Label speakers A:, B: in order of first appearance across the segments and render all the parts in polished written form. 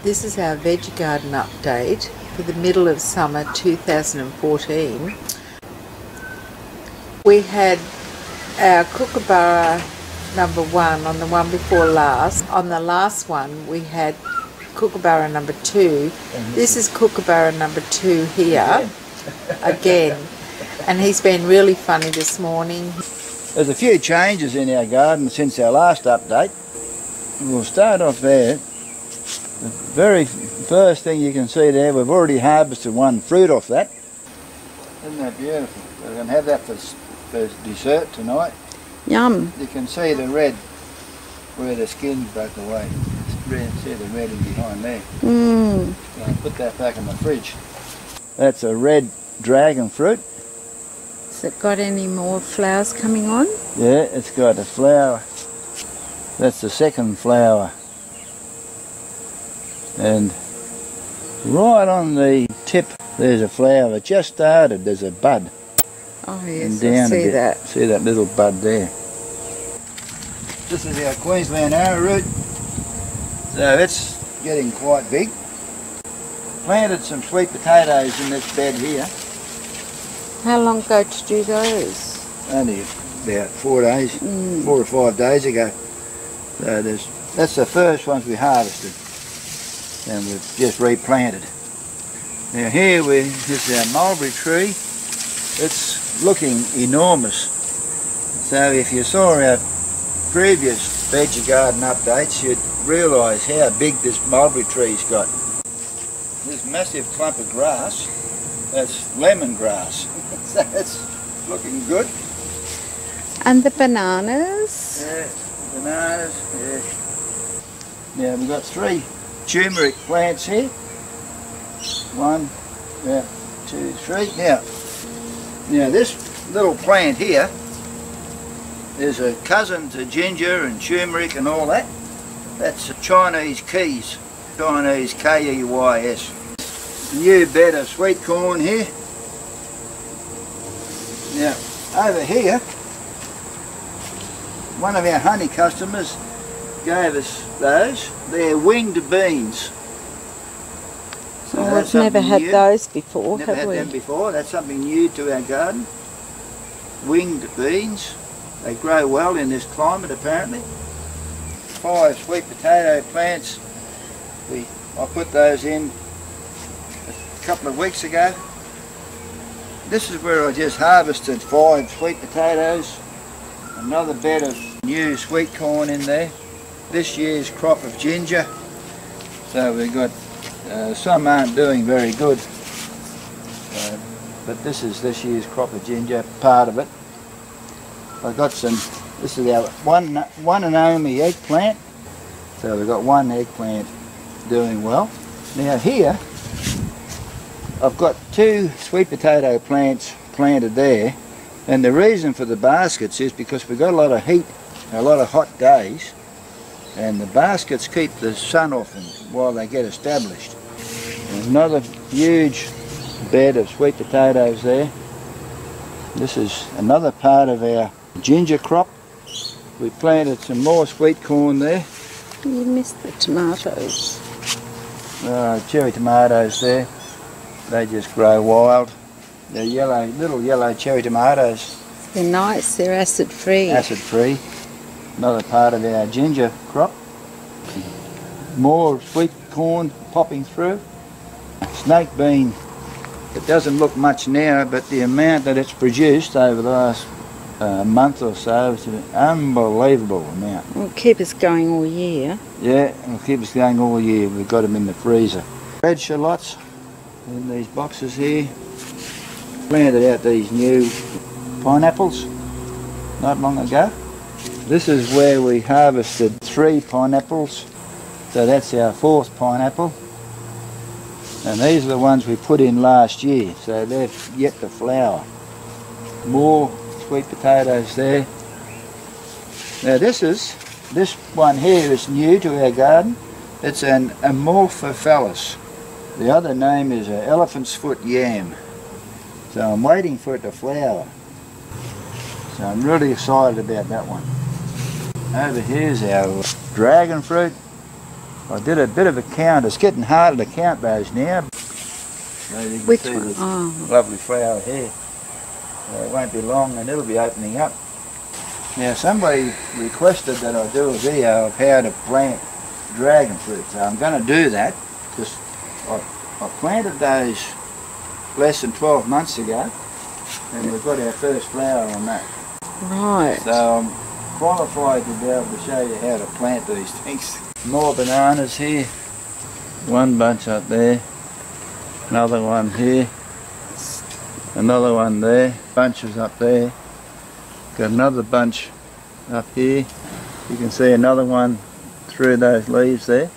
A: This is our veggie garden update for the middle of summer 2014. We had our kookaburra number 1 on the one before last. On the last one we had kookaburra number 2. This is kookaburra number 2 here again. And he's been really funny this morning.
B: There's a few changes in our garden since our last update. We'll start off there. The very first thing you can see there, we've already harvested one fruit off that. Isn't that beautiful? We're going to have that for dessert tonight.
C: Yum.
B: You can see the red where the skin broke away. See the red in behind there. I'll put that back in the fridge. That's a red dragon fruit.
C: Has it got any more flowers coming on?
B: Yeah, it's got a flower. That's the second flower. And right on the tip there's a flower. It just started, there's a bud.
C: Oh yes,
B: I
C: see that.
B: See that little bud there. This is our Queensland arrowroot. So it's getting quite big. Planted some sweet potatoes in this bed here.
C: How long ago did you do those?
B: Only about 4 days, 4 or 5 days ago. So that's the first ones we harvested. And we've just replanted. Now here this is our mulberry tree. It's looking enormous. So if you saw our previous veggie garden updates, you'd realise how big this mulberry tree's got. This massive clump of grass, that's lemongrass. So it's looking good.
C: And the bananas?
B: Yeah, bananas, yeah. Now we've got 3 turmeric plants here. 1, 2, 3. Now this little plant here is a cousin to ginger and turmeric and all that. That's Chinese keys, Chinese K-E-Y-S. New bed of sweet corn here. Now over here, one of our honey customers gave us those. They're winged beans. So
C: oh, we've never had those before,
B: never
C: have we?
B: had them before. That's something new to our garden. Winged beans. They grow well in this climate apparently. 5 sweet potato plants. I put those in a couple of weeks ago. This is where I just harvested 5 sweet potatoes. Another bed of new sweet corn in there. This year's crop of ginger. So we've got some aren't doing very good, but this is this year's crop of ginger, part of it. I've got some, this is our one and only eggplant. So we've got 1 eggplant doing well. Now here, I've got 2 sweet potato plants planted there, and the reason for the baskets is because we've got a lot of heat, a lot of hot days, and the baskets keep the sun off them while they get established. And another huge bed of sweet potatoes there. This is another part of our ginger crop. We planted some more sweet corn there.
C: You missed the tomatoes.
B: Cherry tomatoes there. They just grow wild. They're yellow, little yellow cherry tomatoes.
C: They're nice, they're acid free.
B: Acid free. Another part of our ginger crop. More sweet corn popping through. Snake bean, it doesn't look much now, but the amount that it's produced over the last month or so is an unbelievable amount.
C: It'll keep us going all year.
B: Yeah, it'll keep us going all year. We've got them in the freezer. Red shallots in these boxes here. Planted out these new pineapples not long ago. This is where we harvested 3 pineapples. So that's our 4th pineapple. And these are the ones we put in last year, so they've yet to flower. More sweet potatoes there. Now this one here is new to our garden. It's an Amorphophallus. The other name is an elephant's foot yam. So I'm waiting for it to flower. So I'm really excited about that one. Over here's our dragon fruit. I did a bit of a count. It's getting harder to count those now. So you can
C: Which
B: see
C: one?
B: this
C: Oh.
B: lovely flower here. It won't be long and it'll be opening up. Now somebody requested that I do a video of how to plant dragon fruit. So I'm going to do that because I planted those less than 12 months ago and we've got our first flower on that.
C: Right.
B: So I'm qualified to be able to show you how to plant these things. More bananas here. One bunch up there. Another one here. Another one there. Bunches up there. Got another bunch up here. You can see another one through those leaves there.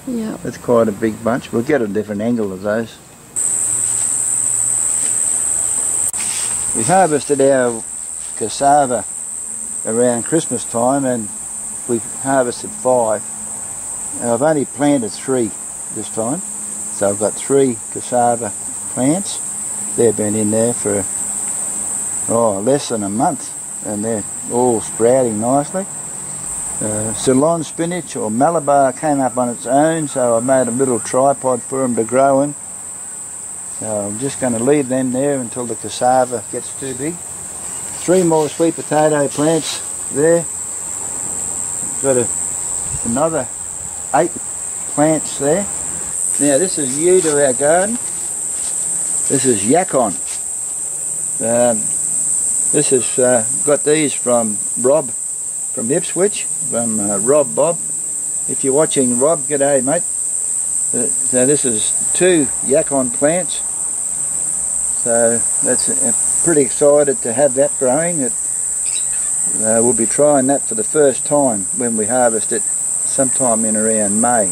C: Yeah.
B: That's quite a big bunch. We'll get a different angle of those. We harvested our cassava around Christmas time and we harvested 5. I've only planted 3 this time, so I've got 3 cassava plants. They've been in there for less than a month and they're all sprouting nicely. Ceylon spinach or Malabar came up on its own, so I made a little tripod for them to grow in. So I'm just going to leave them there until the cassava gets too big. 3 more sweet potato plants there. Got another 8 plants there. Now this is new to our garden. This is yacon. This has got these from Rob from Ipswich, from Rob Bob. If you're watching Rob, g'day mate. So this is 2 yacon plants. So that's pretty excited to have that growing. We'll be trying that for the first time when we harvest it sometime in around May.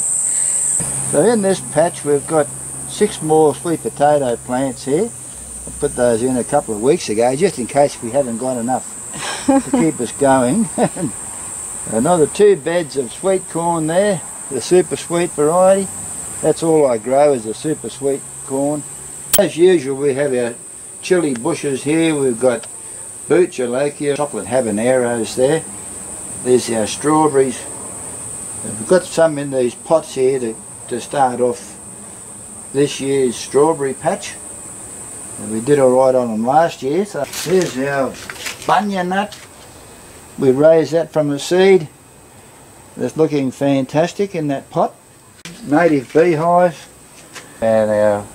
B: So in this patch we've got 6 more sweet potato plants here. I put those in a couple of weeks ago just in case we haven't got enough to keep us going. Another 2 beds of sweet corn there, the super sweet variety. That's all I grow is the super sweet corn. As usual we have our chili bushes here. We've got Butchalokia, chocolate habaneros there. There's our strawberries. We've got some in these pots here to start off this year's strawberry patch. And we did alright on them last year. So here's our bunya nut. We raised that from a seed. It's looking fantastic in that pot. Native beehive and our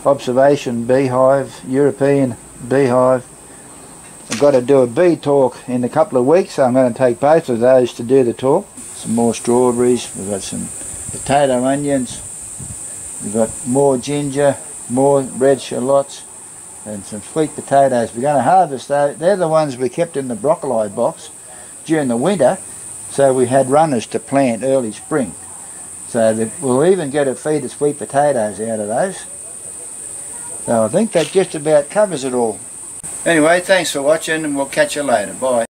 B: observation beehive, European beehive. I've got to do a bee talk in a couple of weeks, so I'm going to take both of those to do the talk. Some more strawberries, we've got some potato onions, we've got more ginger, more red shallots and some sweet potatoes. We're going to harvest those. They're the ones we kept in the broccoli box during the winter, so we had runners to plant early spring. So we'll even get a feed of sweet potatoes out of those. So I think that just about covers it all. Anyway, thanks for watching and we'll catch you later. Bye.